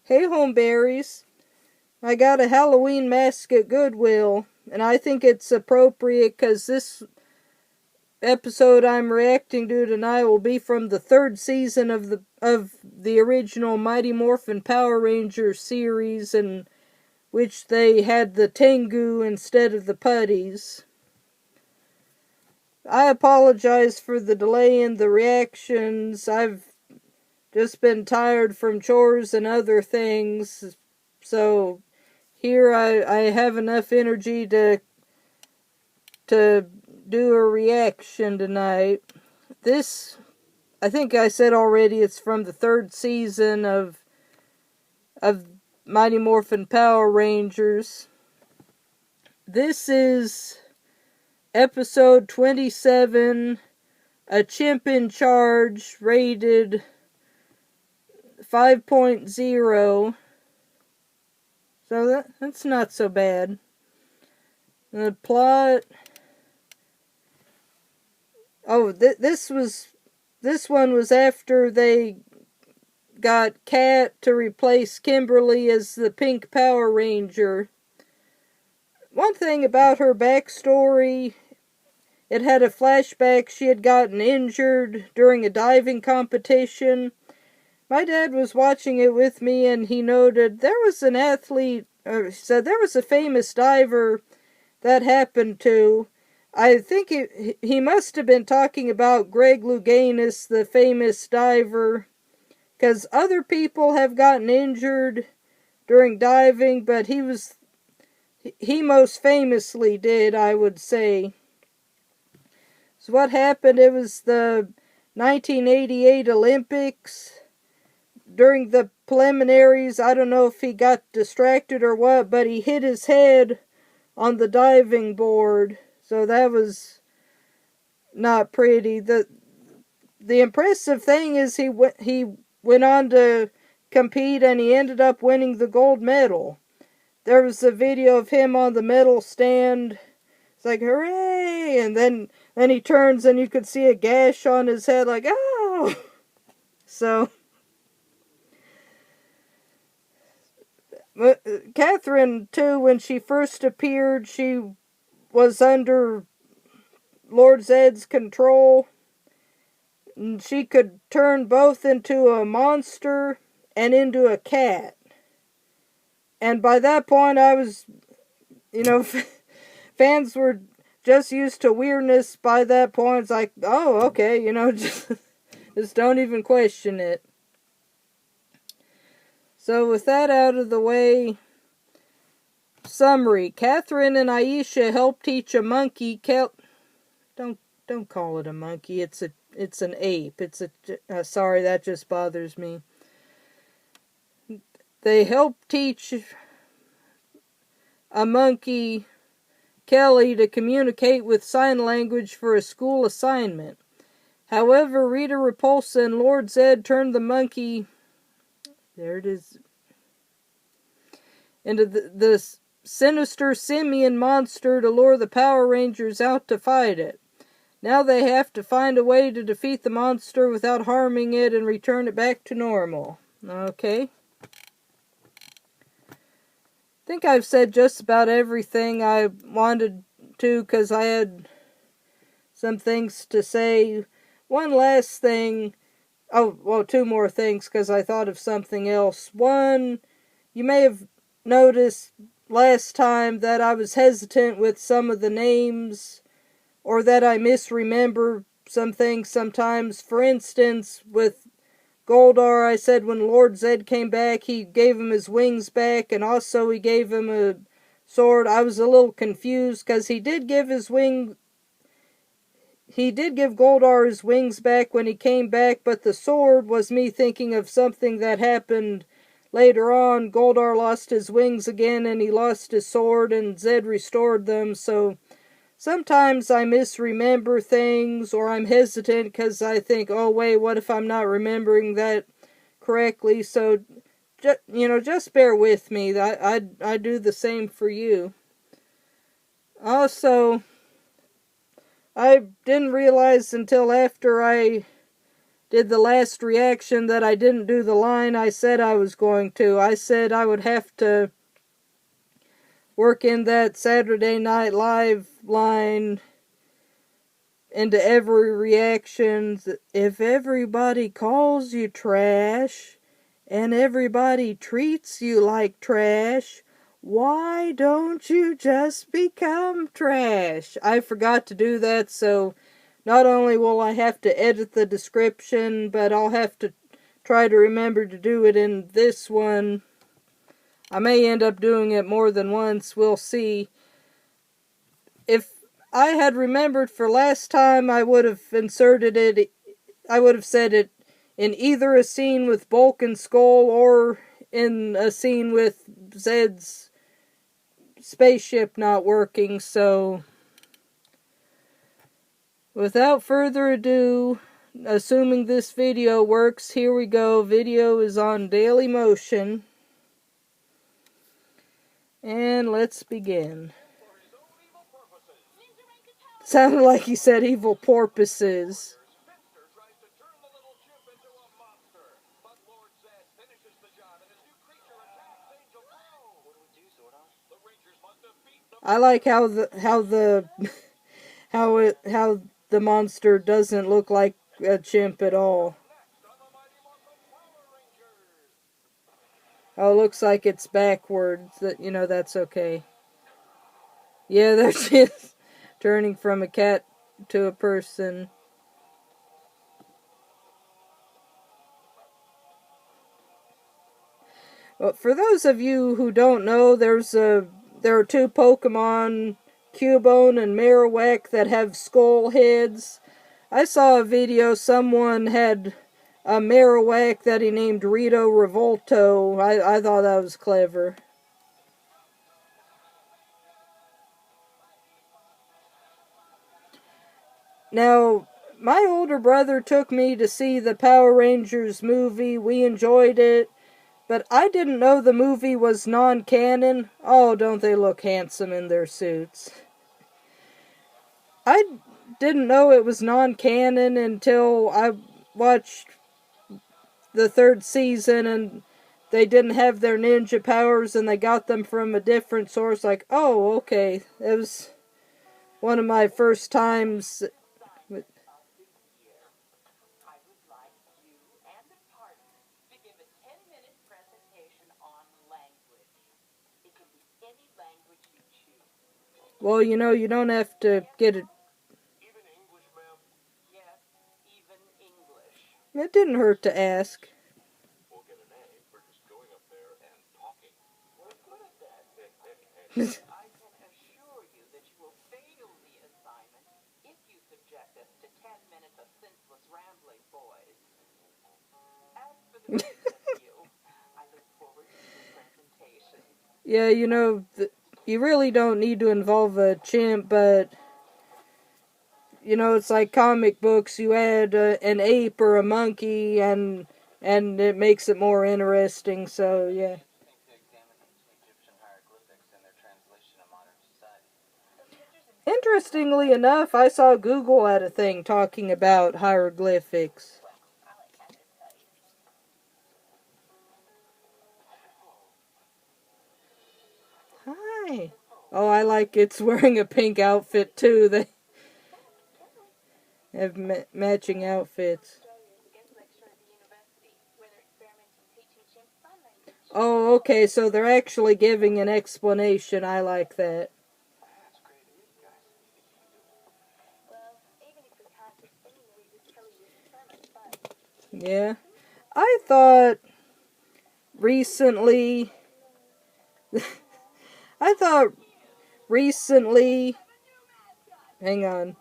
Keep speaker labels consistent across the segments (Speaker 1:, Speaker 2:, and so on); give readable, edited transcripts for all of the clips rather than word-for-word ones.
Speaker 1: Hey, Homeberries. I got a Halloween mask at Goodwill, and I think it's appropriate because this episode I'm reacting to tonight will be from the third season of the original Mighty Morphin Power Rangers series, in which they had the Tengu instead of the putties. I apologize for the delay in the reactions. I've just been tired from chores and other things, so here I have enough energy to do a reaction tonight. This, I think I said already, it's from the third season of Mighty Morphin Power Rangers. This is episode 27, A Chimp in Charge, rated 5.0. So that's not so bad. The plot. Oh, this one was after they got Kat to replace Kimberly as the Pink Power Ranger. One thing about her backstory, it had a flashback. She had gotten injured during a diving competition. My dad was watching it with me, and he noted there was an athlete, or said there was a famous diver that happened to. I think he must have been talking about Greg Louganis, the famous diver, because other people have gotten injured during diving, but he most famously did, I would say. So what happened, it was the 1988 Olympics. During the preliminaries, I don't know if he got distracted or what, but he hit his head on the diving board. So that was not pretty. The impressive thing is he went on to compete, and he ended up winning the gold medal. There was a video of him on the medal stand. It's like, hooray! And then he turns and you could see a gash on his head, like, oh! So Catherine, too, when she first appeared, she was under Lord Zed's control. And she could turn both into a monster and into a cat. And by that point, I was, fans were just used to weirdness by that point. It's like, oh, okay, just don't even question it. So with that out of the way, summary. Catherine and Aisha helped teach a monkey. Don't call it a monkey. It's an ape. Sorry, that just bothers me. They helped teach a monkey, Kelly, to communicate with sign language for a school assignment. However, Rita Repulsa and Lord Zed turned the monkey, there it is, into the sinister simian monster to lure the Power Rangers out to fight it. Now they have to find a way to defeat the monster without harming it and return it back to normal. Okay. I think I've said just about everything I wanted to, because I had some things to say. One last thing. Oh, well, two more things, because I thought of something else. One, you may have noticed last time that I was hesitant with some of the names, or that I misremember some things sometimes. For instance, with Goldar, I said when Lord Zed came back, he gave him his wings back, and also he gave him a sword. I was a little confused, because he did give Goldar his wings back when he came back, but the sword was me thinking of something that happened later on. Goldar lost his wings again, and he lost his sword, and Zed restored them, so sometimes I misremember things, or I'm hesitant because I think, oh wait, what if I'm not remembering that correctly? So, just bear with me. I do the same for you. Also, I didn't realize until after I did the last reaction that I didn't do the line I said I was going to. I said I would have to work in that Saturday Night Live line into every reaction. If everybody calls you trash and everybody treats you like trash, why don't you just become trash? I forgot to do that, so not only will I have to edit the description, but I'll have to try to remember to do it in this one. I may end up doing it more than once. We'll see. If I had remembered for last time, I would have inserted it. I would have said it in either a scene with Bulk and Skull or in a scene with Zed's spaceship not working. So, without further ado, assuming this video works, here we go. Video is on Daily Motion. And let's begin. Sounded like he said evil porpoises. I like how the monster doesn't look like a chimp at all. Oh, it looks like it's backwards. You know, that's okay. Yeah, there she is, turning from a cat to a person. Well, for those of you who don't know, there are two Pokemon, Cubone and Marowak, that have skull heads. I saw a video, someone had a Marowak that he named Rito Revolto. I thought that was clever. Now, my older brother took me to see the Power Rangers movie. We enjoyed it. But I didn't know the movie was non-canon. Oh, don't they look handsome in their suits. I didn't know it was non-canon until I watched the third season and they didn't have their ninja powers and they got them from a different source. Like, oh, okay. It was one of my first times. Well, you know, you don't have to get it.
Speaker 2: Even English, ma'am?
Speaker 3: Yes, even English.
Speaker 1: It didn't hurt to ask.
Speaker 2: We'll get an A for just going up there and talking.
Speaker 3: We're good at that. I can assure you that you will fail the assignment if you subject us to 10 minutes of senseless rambling, boys. As for the rest of you, I look forward to your presentation.
Speaker 1: Yeah, you know, you really don't need to involve a chimp, but, you know, it's like comic books. You add an ape or a monkey, and it makes it more interesting, so, yeah. Interestingly enough, I saw Google had a thing talking about hieroglyphics. Hi. Oh, I like it's wearing a pink outfit too. They have matching outfits. Oh, okay, so they're actually giving an explanation. I like that. Yeah. I thought recently... Hang on.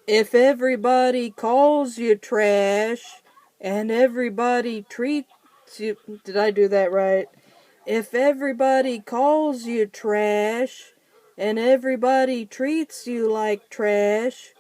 Speaker 1: If everybody calls you trash and everybody treats you... Did I do that right? If everybody calls you trash and everybody treats you like trash,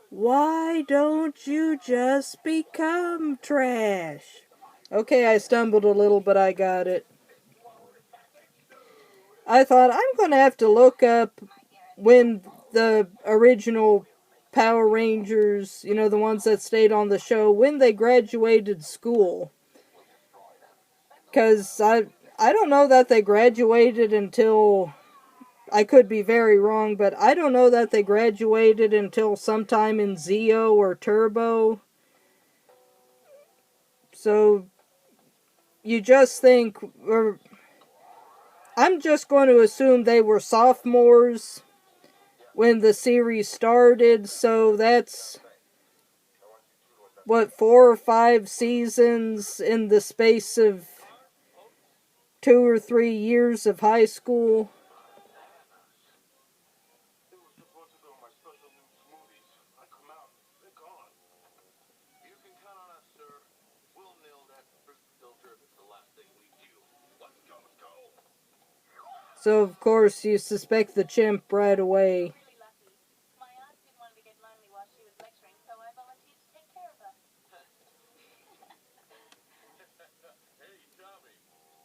Speaker 1: why don't you just become trash? Okay, I stumbled a little, but I got it. I thought I'm going to have to look up when the original Power Rangers, you know, the ones that stayed on the show, when they graduated school. Because I don't know that they graduated until, I could be very wrong, but I don't know that they graduated until sometime in Zeo or Turbo. So you just think, or I'm just going to assume they were sophomores when the series started, so that's, what, 4 or 5 seasons in the space of 2 or 3 years of high school.
Speaker 2: They were supposed to go on my special new smoothies. I come out, they're gone. You can count on us, sir. We'll nail that fruit filter the last thing we do. Let's go, let's go.
Speaker 1: So, of course, you suspect the chimp right away.
Speaker 3: Really lucky. My aunt didn't want to get lonely while she was lecturing, so I volunteered to take care of her.
Speaker 2: Hey, Tommy.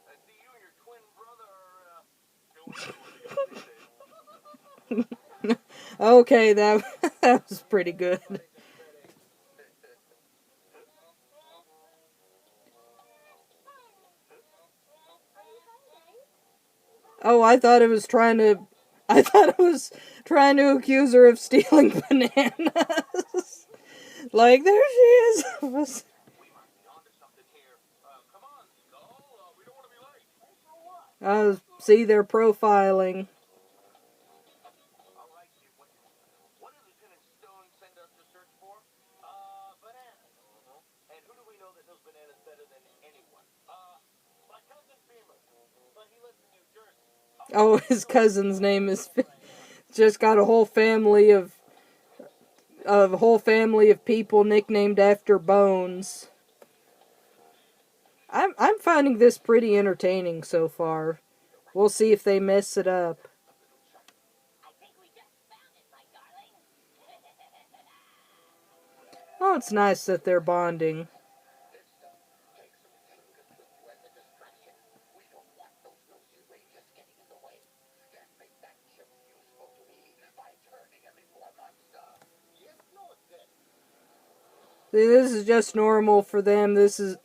Speaker 2: I see you and your twin brother are going out these days.
Speaker 1: Okay, that was pretty good. Oh, I thought it was trying to accuse her of stealing bananas. Like, there she is.
Speaker 2: We might be onto something here. Come on, Skull. We don't want to be late.
Speaker 1: See, they're profiling.
Speaker 2: All right, kid. What did Lieutenant Stone send us to search for? Bananas. And who do we know that knows bananas better than anyone? My cousin Beamer. But he lives in New Jersey.
Speaker 1: Oh, his cousin's name is just got a whole family of people nicknamed after Bones. I'm finding this pretty entertaining so far. We'll see if they mess it up.
Speaker 3: I think we just found it, my darling.
Speaker 1: Oh, it's nice that they're bonding. See, this is just normal for them. This is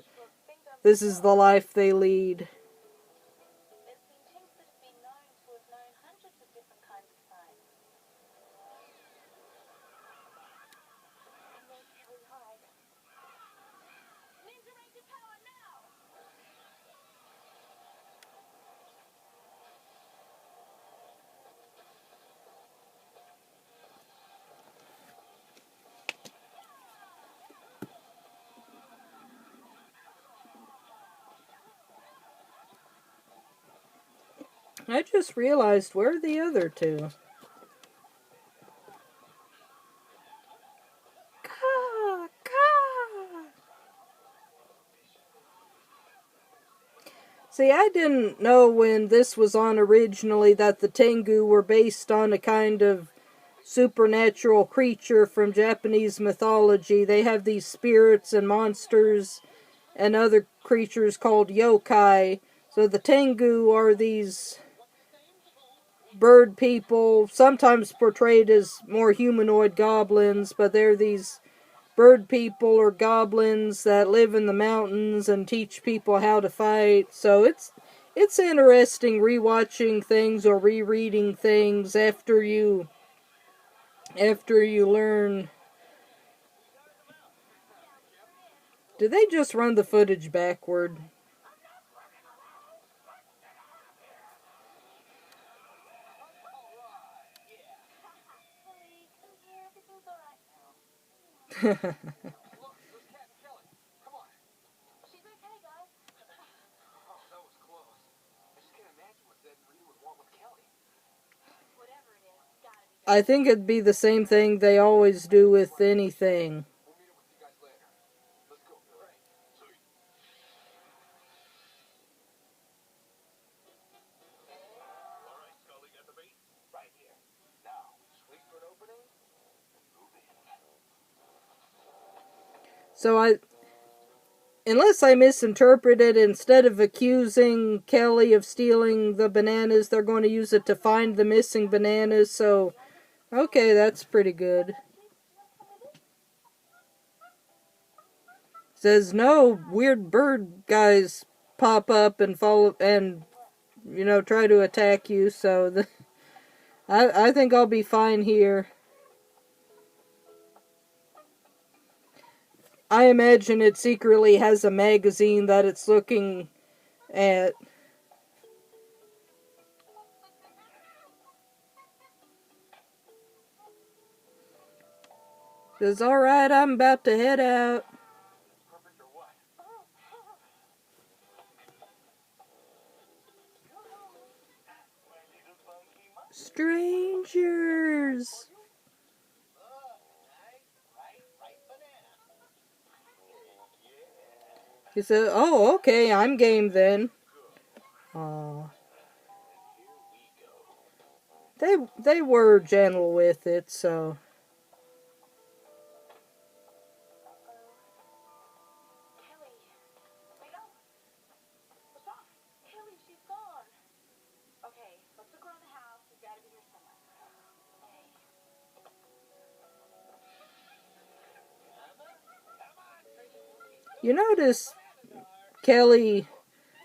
Speaker 1: the life they lead.
Speaker 3: There's been chimps that have been known to have known hundreds of different kinds of signs. And they really hide. Ninja Ranger power now!
Speaker 1: I just realized, where are the other two? Caw, caw. See, I didn't know when this was on originally that the Tengu were based on a kind of supernatural creature from Japanese mythology. They have these spirits and monsters and other creatures called yokai. So the Tengu are these bird people, sometimes portrayed as more humanoid goblins, but they're these bird people or goblins that live in the mountains and teach people how to fight. So it's interesting rewatching things or rereading things after you learn. Did they just run the footage backward?
Speaker 2: Look, there's Cat and Kelly. Come on.
Speaker 3: She's okay, guys.
Speaker 2: Oh, that was close. I just can't imagine what Zed and Rita would want with Kelly.
Speaker 3: Whatever it is, gotta be done.
Speaker 1: I think it'd be the same thing they always do with anything.
Speaker 2: We'll meet up with you guys later. Let's go, Billy. Sweet. All right, Scully, got the bait? Right here. Now, wait for an opening and move in.
Speaker 1: So unless I misinterpreted, instead of accusing Kelly of stealing the bananas, they're going to use it to find the missing bananas. So, okay, that's pretty good. says no weird bird guys pop up and follow and try to attack you. So I think I'll be fine here. I imagine it secretly has a magazine that it's looking at. Says, alright, I'm about to head out.
Speaker 2: Purpose or what?
Speaker 1: Strangers. He said, oh, okay, I'm game then. Aw. They were gentle with it, so.
Speaker 3: Kelly. Wake up. What's wrong? Kelly, she's gone. Okay, let's look around the house. She's gotta be here somewhere. Hey.
Speaker 1: You notice Kelly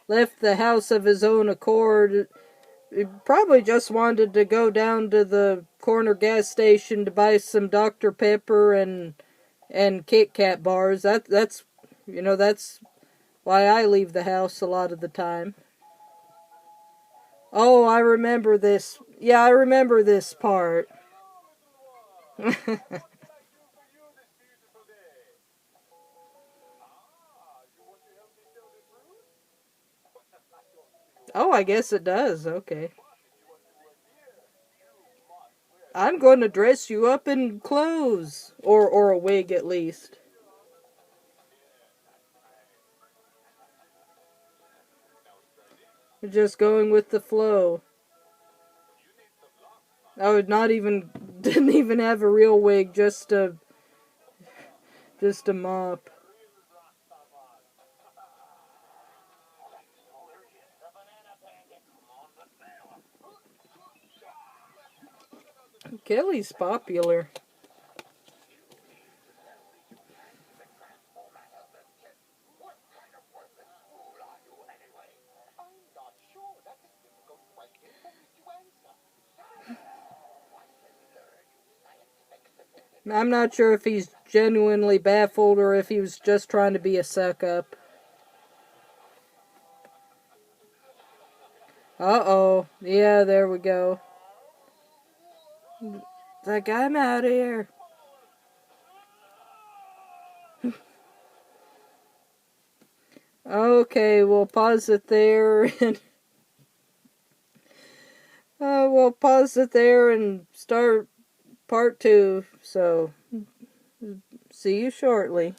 Speaker 1: left the house of his own accord. He probably just wanted to go down to the corner gas station to buy some Dr. Pepper and Kit Kat bars. That's why I leave the house a lot of the time. Oh, I remember this. Yeah, I remember this part. Oh, I guess it does. Okay. I'm going to dress you up in clothes. Or a wig, at least. You're just going with the flow. I would didn't even have a real wig, just a mop. Kelly's popular. I'm not sure if he's genuinely baffled or if he was just trying to be a suck-up. Uh-oh. Yeah, there we go. It's like, I'm out of here. Okay, we'll pause it there and we'll pause it there and start part 2. So, see you shortly.